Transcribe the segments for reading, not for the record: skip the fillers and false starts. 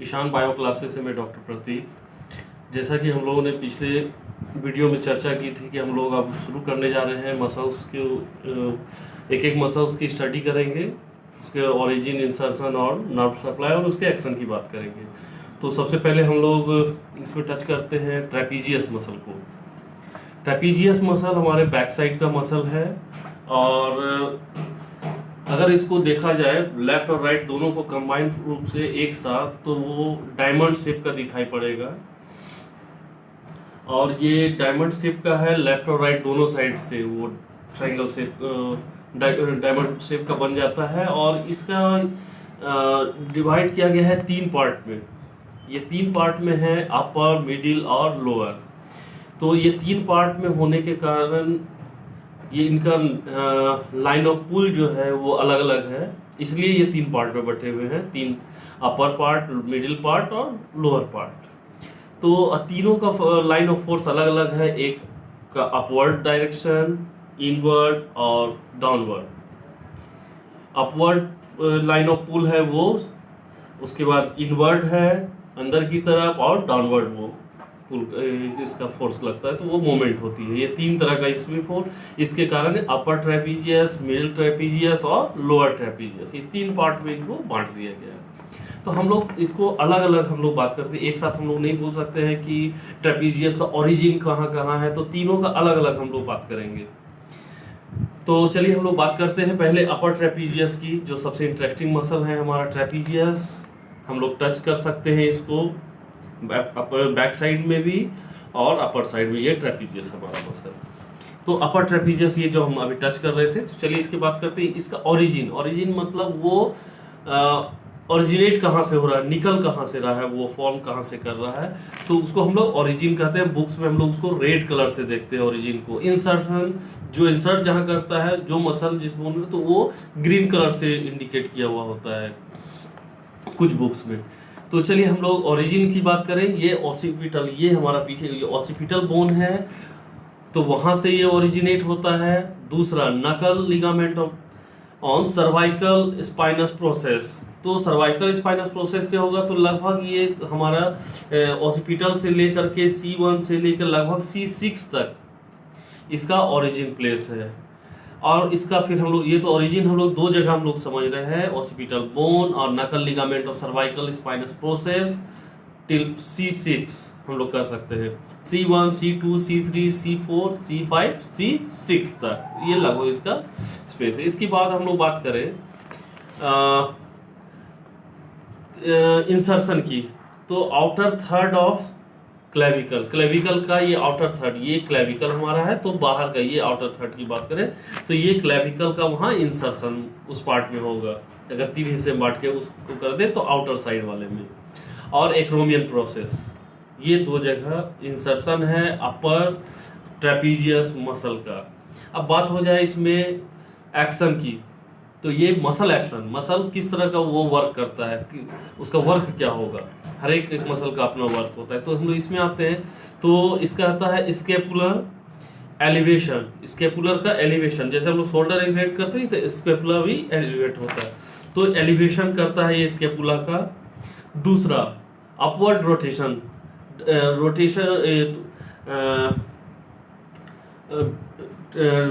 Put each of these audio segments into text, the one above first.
Ishan bio classes से मैं doctor प्रतीक। जैसा कि हम लोगों ने पिछले वीडियो में चर्चा की थी कि हम लोग अब शुरू करने जा रहे हैं मसल्स के एक एक मसल्स की स्टडी करेंगे, उसके ओरिजिन, इंसर्शन और नर्व सप्लाई और उसके एक्शन की बात करेंगे। तो सबसे पहले हम लोग इसमें टच करते हैं ट्रेपीजियस मसल को। ट्रेपीजियस मसल हमारे बैक साइड का मसल है और अगर इसको देखा जाए लेफ्ट और राइट दोनों को कंबाइंड रूप से एक साथ, तो वो डायमंड शेप का दिखाई पड़ेगा। और ये डायमंड शेप का है, लेफ्ट और राइट दोनों साइड से वो ट्रायंगल शेप, डायमंड शेप का बन जाता है। और इसका डिवाइड किया गया है 3 पार्ट में। ये 3 पार्ट में है, अपर, मिडिल और लोअर। तो ये 3 पार्ट में होने के कारण ये इनका लाइन ऑफ पुल जो है वो अलग अलग है, इसलिए ये 3 पार्ट में बटे हुए हैं। 3 अपर पार्ट, मिडिल पार्ट और लोअर पार्ट। तो तीनों का लाइन ऑफ फोर्स अलग अलग है। एक का अपवर्ड डायरेक्शन, इनवर्ड और डाउनवर्ड। अपवर्ड लाइन ऑफ पुल है वो, उसके बाद इनवर्ड है अंदर की तरफ, और डाउनवर्ड वो इसका फोर्स लगता है, तो वो मूवमेंट होती है। ये 3 तरह का इसमें फोर्स, इसके कारण अपर ट्रेपीजियस, मिडिल ट्रेपीजियस और लोअर ट्रेपीजियस, ये 3 पार्ट में इनको बांट दिया गया है। तो हम लोग इसको अलग अलग हम लोग बात करते हैं, एक साथ हम लोग नहीं बोल सकते हैं कि ट्रेपीजियस का ओरिजिन कहाँ कहाँ है। तो तीनों का अलग अलग हम लोग बात करेंगे। तो चलिए हम लोग बात करते हैं पहले अपर ट्रेपीजियस की, जो सबसे इंटरेस्टिंग मसल है हमारा ट्रेपीजियस। हम लोग टच कर सकते हैं इसको बैक साइड में भी और अपर साइड में। ये ट्रेपीजियस हमारा मसल। तो अपर ट्रेपीजियस ये जो हम अभी टच कर रहे थे, तो चलिए इसकी बात करते हैं। इसका ओरिजिन, ओरिजिन मतलब वो ओरिजिनेट कहाँ से हो रहा है, निकल कहाँ से रहा है, वो फॉर्म कहाँ से कर रहा है, तो उसको हम लोग ओरिजिन कहते हैं। बुक्स में हम लोग उसको रेड कलर से देखते हैं ओरिजिन को। इंसर्शन, जो इंसर्ट जहाँ करता है जो मसल जिस बोन में, तो वो ग्रीन कलर से इंडिकेट किया हुआ होता है कुछ बुक्स में। तो चलिए हम लोग ओरिजिन की बात करें। ये ऑसिपिटल, ये हमारा पीछे ये ऑसिपिटल बोन है, तो वहां से ये ओरिजिनेट होता है। दूसरा नकल ligament on cervical spinous process. तो सर्वाइकल स्पाइनस प्रोसेस क्या होगा, तो लगभग ये हमारा ऑसिपिटल से लेकर के C1 से लेकर लगभग C6 तक इसका ओरिजिन प्लेस है। और इसका फिर हम लोग, ये तो ओरिजिन हम लोग 2 जगह हम लोग समझ रहे हैं, ऑसिपिटल बोन और नकल ligament of cervical spinous process till C6 हम लोग कह सकते हैं। C1, C2, C3, C4, C5, C6 तक ये लगभग इसका स्पेस है। इसके बाद हम लोग बात करें इंसर्शन की, तो outer third of clavicle, clavicle का ये आउटर थर्ड, ये क्लेविकल हमारा है, तो बाहर का ये आउटर थर्ड की बात करें तो ये क्लेविकल का वहाँ इंसर्शन उस पार्ट में होगा। अगर 3 हिस्से में बांट के उसको कर दे तो आउटर साइड वाले में। और एक्रोमियन प्रोसेस, ये 2 जगह इंसर्शन है अपर ट्रेपीजियस मसल का। अब बात हो जाए इसमें एक्शन की, तो ये मसल एक्शन, मसल किस तरह का वो वर्क करता है, कि उसका वर्क क्या होगा। हर एक मसल का अपना वर्क होता है। तो हम लोग इसमें आते हैं, तो इसका आता है स्केपुलर एलिवेशन। स्केपुलर का एलिवेशन, जैसे हम लोग शोल्डर एलिवेट करते हैं तो स्केपुलर भी एलिवेट होता है, तो एलिवेशन करता है ये स्केपुला का। दूसरा अपवर्ड रोटेशन,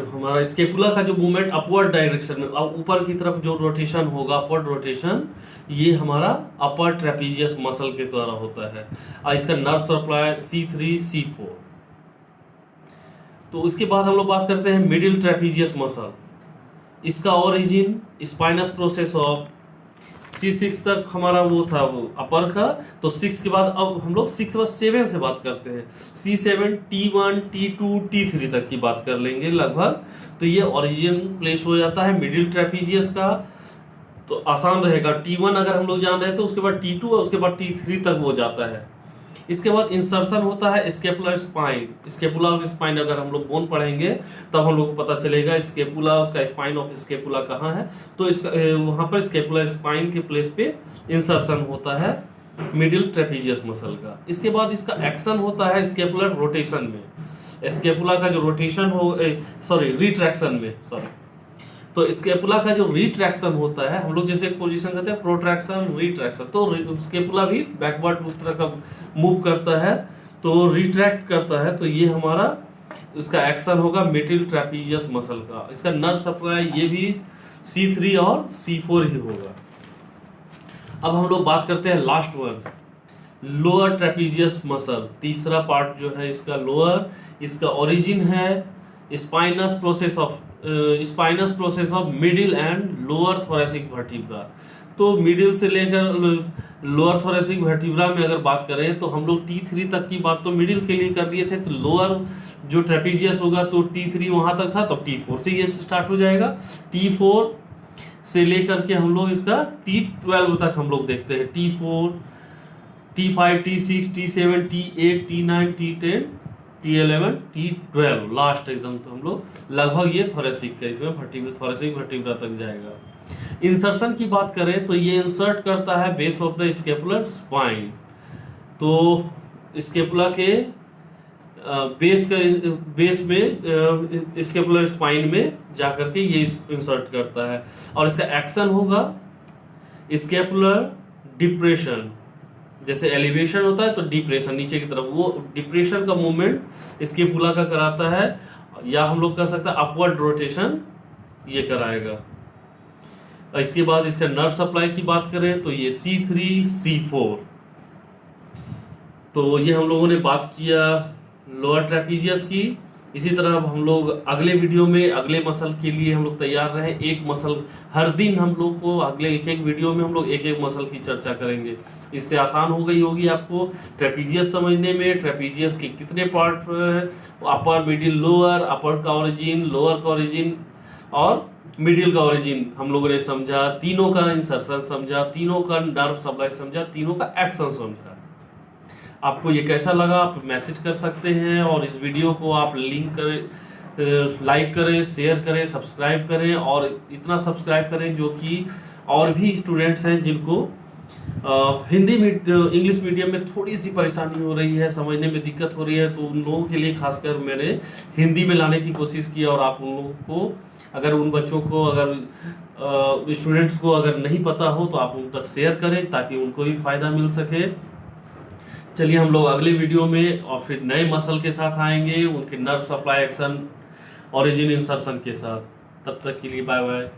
हमारा स्केपुला का जो मूवमेंट अपवर्ड डायरेक्शन में, ऊपर की तरफ जो रोटेशन होगा, अपवर्ड रोटेशन, ये हमारा अपर ट्रेपीजियस मसल के द्वारा होता है। और इसका नर्व सप्लाई C3, C4। तो उसके बाद हम लोग बात करते हैं मिडिल ट्रेपीजियस मसल। इसका origin spinous process of C6 तक हमारा वो था, वो अपर का। तो 6 के बाद अब हम लोग 6 और 7 से बात करते हैं। C7, T1, T2, T3 तक की बात कर लेंगे लगभग। तो ये ओरिजिन प्लेस हो जाता है मिडिल ट्रेपीजियस का, तो आसान रहेगा। T1 अगर हम लोग जान रहे हैं तो उसके बाद T2 और उसके बाद T3 तक वो जाता है। इसके बाद इंसर्शन होता है scapular spine. Scapula of spine अगर हम लोग बोन पढ़ेंगे तब हम लोग को पता चलेगा स्केपुला, उसका स्पाइन ऑफ स्केपुला कहाँ है। तो इसका वहां पर स्केपुलर स्पाइन के प्लेस पे इंसर्शन होता है मिडिल ट्रेपीजियस मसल का। इसके बाद इसका एक्शन होता है स्केपुलर रोटेशन में, स्केपुला का जो रोटेशन हो, रिट्रैक्शन में, तो स्केपुला का जो रिट्रैक्शन होता है, हम लोग जैसे एक पोजीशन करते हैं प्रोट्रैक्शन रिट्रैक्शन, तो स्केपुला भी बैकवर्ड उस तरह का मूव करता है, तो रिट्रैक्ट करता है, तो ये हमारा इसका एक्शन होगा मिडिल ट्रेपीजियस मसल का। इसका नर्व सप्लाई ये भी C3 और C4 ही होगा। अब हम लोग बात करते हैं last one, lower trapezius muscle, तीसरा पार्ट जो है इसका लोअर, इसका ओरिजिन है spinous process of middle and lower thoracic vertebra. तो मिडिल से लेकर लोअर थोरेसिक वर्टिब्रा में अगर बात करें तो हम लोग T3 तक की बात तो मिडिल के लिए कर लिए थे, तो लोअर जो ट्रेपीजियस होगा तो T3 वहां तक था, तो T4 से ये स्टार्ट हो जाएगा। T4 से लेकर के हम लोग इसका T12 तक हम लोग देखते हैं, T4, T5, T6, T7, T8, T9, T10, T11, T12 last एकदम, तो हम लोग लगभग ये थोरेसिक का इसमें थोरेसिक वर्टिब्रा तक जाएगा। इंसर्शन की बात करें तो ये इंसर्ट करता है base of the scapular spine, तो स्केपुला के बेस में स्केपुलर स्पाइन में जाकर के ये इंसर्ट करता है, और इसका एक्शन होगा स्केपुलर डिप्रेशन। जैसे एलिवेशन होता है तो डिप्रेशन नीचे की तरफ, वो डिप्रेशन का मूवमेंट स्केपुला का कराता है, या हम लोग कर सकते हैं अपवर्ड रोटेशन ये कराएगा। इसके बाद इसका नर्व सप्लाई की बात करें तो ये C3 C4, तो ये हम लोगों ने बात किया लोअर ट्रेपीजियस की। इसी तरह अब हम लोग अगले वीडियो में अगले मसल के लिए हम लोग तैयार रहे, एक मसल हर दिन हम लोग को अगले एक वीडियो में हम लोग एक मसल की चर्चा करेंगे। इससे आसान हो गई होगी आपको ट्रेपीजियस समझने में, ट्रेपीजियस के कितने पार्ट है, अपर मिडिल लोअर, अपर का ओरिजिन, लोअर का ओरिजिन और मिडिल का ओरिजिन हम लोगों ने समझा, तीनों का इंसर्शन समझा, तीनों का नर्व सप्लाई समझा, तीनों का एक्शन समझा। आपको ये कैसा लगा आप मैसेज कर सकते हैं, और इस वीडियो को आप लिंक करें, लाइक करें, शेयर करें, सब्सक्राइब करें, और इतना सब्सक्राइब करें जो कि और भी स्टूडेंट्स हैं जिनको हिंदी में इंग्लिश मीडियम में थोड़ी सी परेशानी हो रही है, समझने में दिक्कत हो रही है, तो उन लोगों के लिए खासकर मैंने हिंदी में लाने की कोशिश की। और आप उन लोगों को अगर उन बच्चों को अगर स्टूडेंट्स को अगर नहीं पता हो तो आप उन तक शेयर करें ताकि उनको भी फायदा मिल सके। चलिए हम लोग अगले वीडियो में और फिर नए मसल के साथ आएंगे, उनके nerve supply action origin insertion के साथ। तब तक के लिए बाय बाय।